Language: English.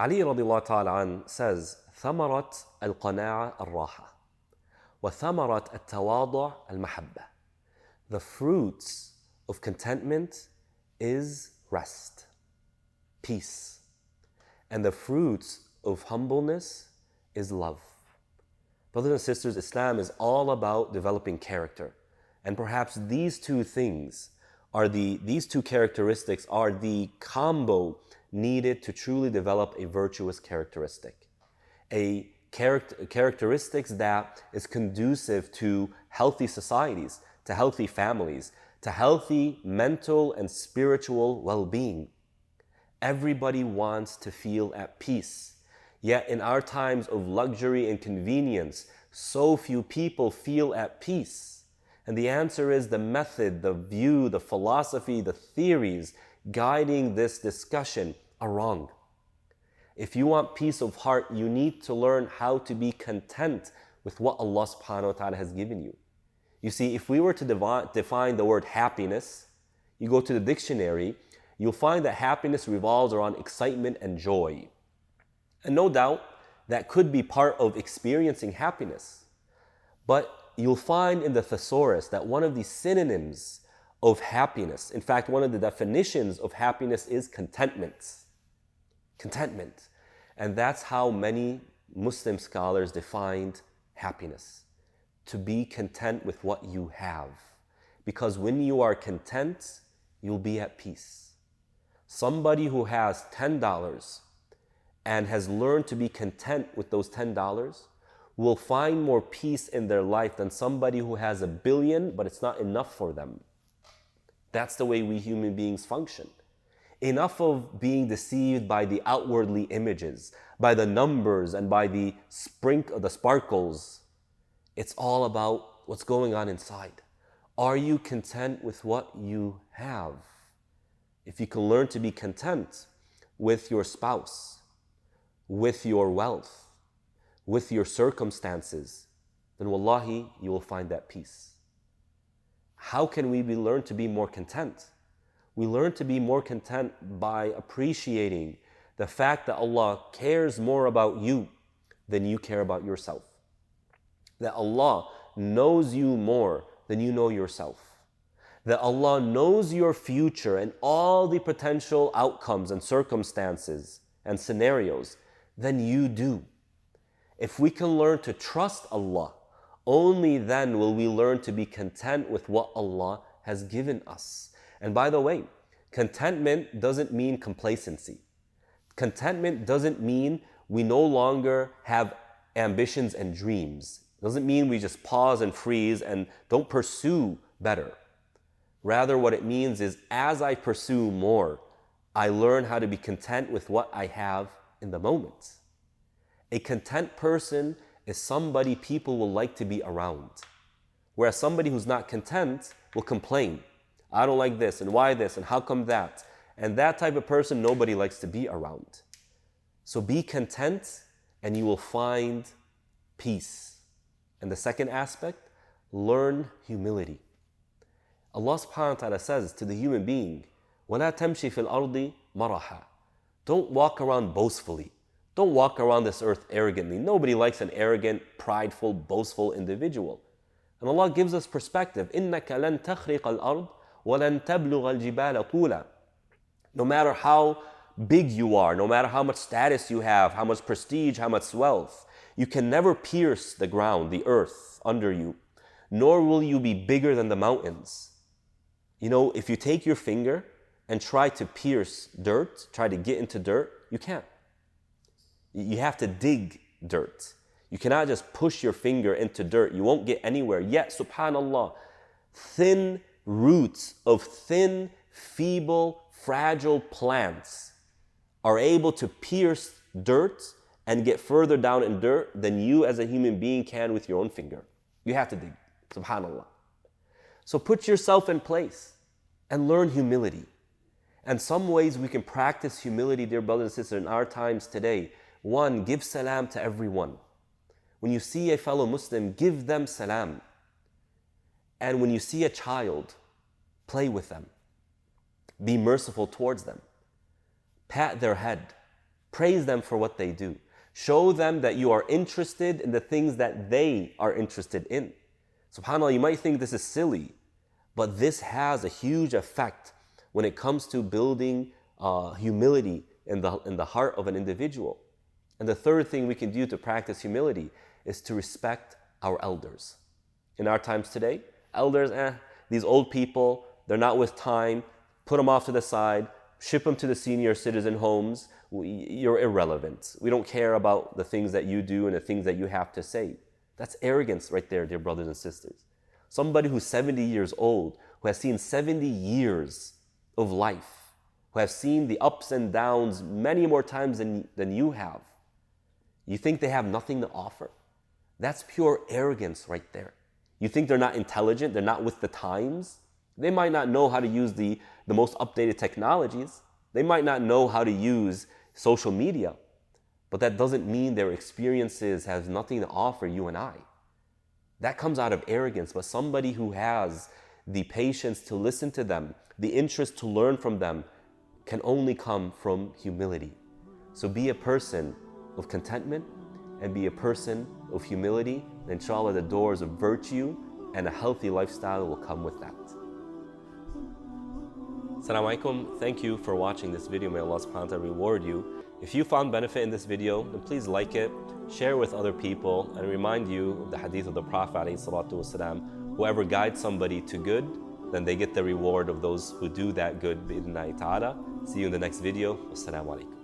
Ali radiallahu ta'ala an says, ثمرة القناعة الراحة وثمرة التواضع المحبة. The fruits of contentment is rest, peace. And the fruits of humbleness is love. Brothers and sisters, Islam is all about developing character. And perhaps these two characteristics are the combo needed to truly develop a virtuous characteristic. A characteristics that is conducive to healthy societies, to healthy families, to healthy mental and spiritual well-being. Everybody wants to feel at peace. Yet in our times of luxury and convenience, so few people feel at peace. And the answer is the method, the view, the philosophy, the theories guiding this discussion are wrong. If you want peace of heart, you need to learn how to be content with what Allah subhanahu wa ta'ala has given you. You see, if we were to define the word happiness, you go to the dictionary, you'll find that happiness revolves around excitement and joy. And no doubt, that could be part of experiencing happiness. But you'll find in the thesaurus that one of the synonyms of happiness, in fact, one of the definitions of happiness is contentment. Contentment. And that's how many Muslim scholars defined happiness. To be content with what you have. Because when you are content, you'll be at peace. Somebody who has $10 and has learned to be content with those $10 will find more peace in their life than somebody who has $1 billion, but it's not enough for them. That's the way we human beings function. Enough of being deceived by the outwardly images, by the numbers and by the sparkles. It's all about what's going on inside. Are you content with what you have? If you can learn to be content with your spouse, with your wealth, with your circumstances, then wallahi, you will find that peace. How can we learn to be more content? We learn to be more content by appreciating the fact that Allah cares more about you than you care about yourself. That Allah knows you more than you know yourself. That Allah knows your future and all the potential outcomes and circumstances and scenarios than you do. If we can learn to trust Allah, only then will we learn to be content with what Allah has given us. And by the way, contentment doesn't mean complacency. Contentment doesn't mean we no longer have ambitions and dreams. It doesn't mean we just pause and freeze and don't pursue better. Rather, what it means is as I pursue more, I learn how to be content with what I have in the moment. A content person is somebody people will like to be around. Whereas somebody who's not content will complain. I don't like this, and why this, and how come that? And that type of person nobody likes to be around. So be content and you will find peace. And the second aspect, learn humility. Allah subhanahu wa ta'ala says to the human being, وَلَا تَمْشِ فِي الْأَرْضِ مَرَحًا. Don't walk around boastfully. Don't walk around this earth arrogantly. Nobody likes an arrogant, prideful, boastful individual. And Allah gives us perspective. إِنَّكَ لَن تَخْرِقَ الْأَرْضِ وَلَن تَبْلُغَ الْجِبَالَ طُولًا. No matter how big you are, no matter how much status you have, how much prestige, how much wealth, you can never pierce the ground, the earth under you, nor will you be bigger than the mountains. You know, if you take your finger and try to pierce dirt, try to get into dirt, you can't. You have to dig dirt. You cannot just push your finger into dirt. You won't get anywhere. Yet, subhanallah, thin roots of thin, feeble, fragile plants are able to pierce dirt and get further down in dirt than you as a human being can with your own finger. You have to dig, subhanallah. So put yourself in place and learn humility. And some ways we can practice humility, dear brothers and sisters, in our times today. One, give salam to everyone. When you see a fellow Muslim, give them salam. And when you see a child, play with them. Be merciful towards them. Pat their head. Praise them for what they do. Show them that you are interested in the things that they are interested in. SubhanAllah, you might think this is silly, but this has a huge effect when it comes to building humility in the heart of an individual. And the third thing we can do to practice humility is to respect our elders. In our times today, elders, these old people, they're not with time, put them off to the side, ship them to the senior citizen homes. You're irrelevant. We don't care about the things that you do and the things that you have to say. That's arrogance right there, dear brothers and sisters. Somebody who's 70 years old, who has seen 70 years of life, who have seen the ups and downs many more times than you have. You think they have nothing to offer? That's pure arrogance right there. You think they're not intelligent, they're not with the times? They might not know how to use the most updated technologies. They might not know how to use social media. But that doesn't mean their experiences have nothing to offer you and I. That comes out of arrogance, but somebody who has the patience to listen to them, the interest to learn from them, can only come from humility. So be a person of contentment and be a person of humility. And inshallah, the doors of virtue and a healthy lifestyle will come with that. Assalamu alaikum. Thank you for watching this video. May Allah subhanahu wa ta'ala reward you. If you found benefit in this video, then please like it, share with other people, and remind you of the hadith of the Prophet ﷺ, whoever guides somebody to good, then they get the reward of those who do that good. Bi-idhnillahi ta'ala. See you in the next video. Assalamu alaikum.